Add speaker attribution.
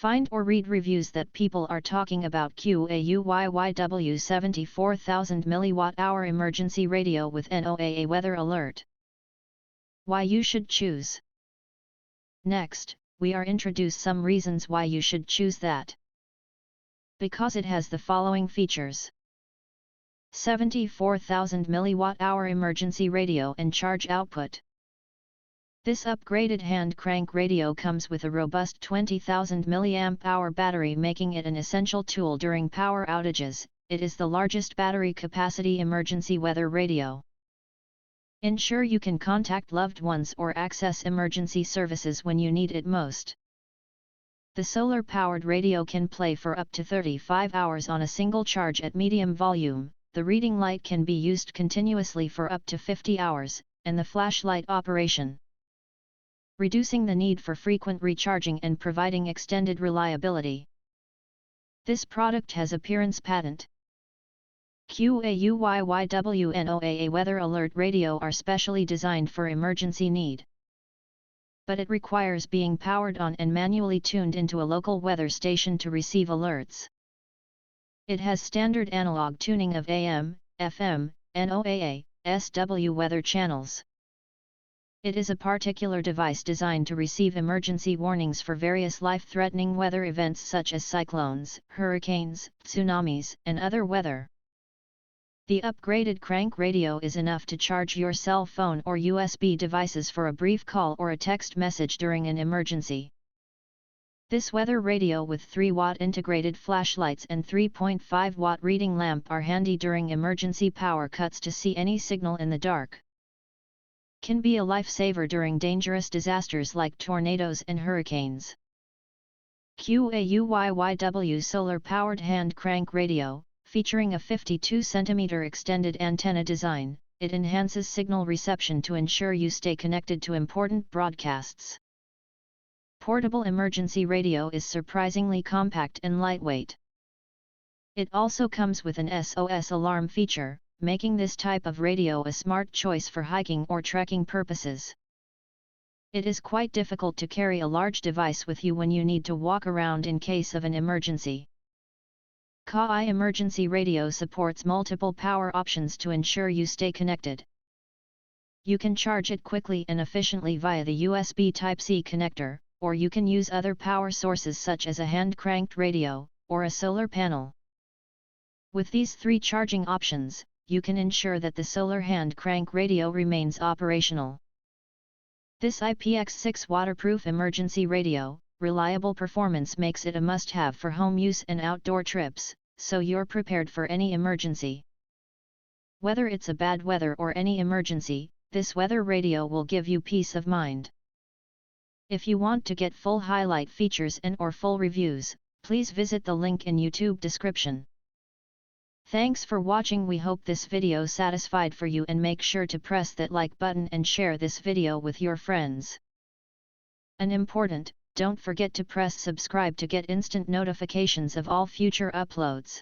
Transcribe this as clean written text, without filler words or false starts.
Speaker 1: Find or read reviews that people are talking about QAUYYW 74000mWh emergency radio with NOAA Weather Alert. Why you should choose. Next, we are introduce some reasons why you should choose that. Because it has the following features. 74,000 mWh emergency radio and charge output. This upgraded hand crank radio comes with a robust 20,000 mAh battery, making it an essential tool during power outages. It is the largest battery capacity emergency weather radio. Ensure you can contact loved ones or access emergency services when you need it most. The solar-powered radio can play for up to 35 hours on a single charge at medium volume. The reading light can be used continuously for up to 50 hours, and the flashlight operation, reducing the need for frequent recharging and providing extended reliability. This product has appearance patent. QAUYYW NOAA Weather Alert radio are specially designed for emergency need. But it requires being powered on and manually tuned into a local weather station to receive alerts. It has standard analog tuning of AM, FM, NOAA, SW weather channels. It is a particular device designed to receive emergency warnings for various life-threatening weather events such as cyclones, hurricanes, tsunamis, and other weather. The upgraded crank radio is enough to charge your cell phone or USB devices for a brief call or a text message during an emergency. This weather radio with 3-watt integrated flashlights and 3.5-watt reading lamp are handy during emergency power cuts to see any signal in the dark. Can be a lifesaver during dangerous disasters like tornadoes and hurricanes. QAUYYW solar-powered hand crank radio, featuring a 52 cm extended antenna design, it enhances signal reception to ensure you stay connected to important broadcasts. Portable emergency radio is surprisingly compact and lightweight. It also comes with an SOS alarm feature, making this type of radio a smart choice for hiking or trekking purposes. It is quite difficult to carry a large device with you when you need to walk around in case of an emergency. QAUYYW emergency radio supports multiple power options to ensure you stay connected. You can charge it quickly and efficiently via the USB Type-C connector, or you can use other power sources such as a hand-cranked radio, or a solar panel. With these 3 charging options, you can ensure that the solar hand crank radio remains operational. This IPX6 waterproof emergency radio, reliable performance makes it a must-have for home use and outdoor trips, so you're prepared for any emergency. Whether it's a bad weather or any emergency, this weather radio will give you peace of mind. If you want to get full highlight features and/or full reviews, please visit the link in YouTube description. Thanks for watching. We hope this video satisfied for you, and make sure to press that like button and share this video with your friends. And important, don't forget to press subscribe to get instant notifications of all future uploads.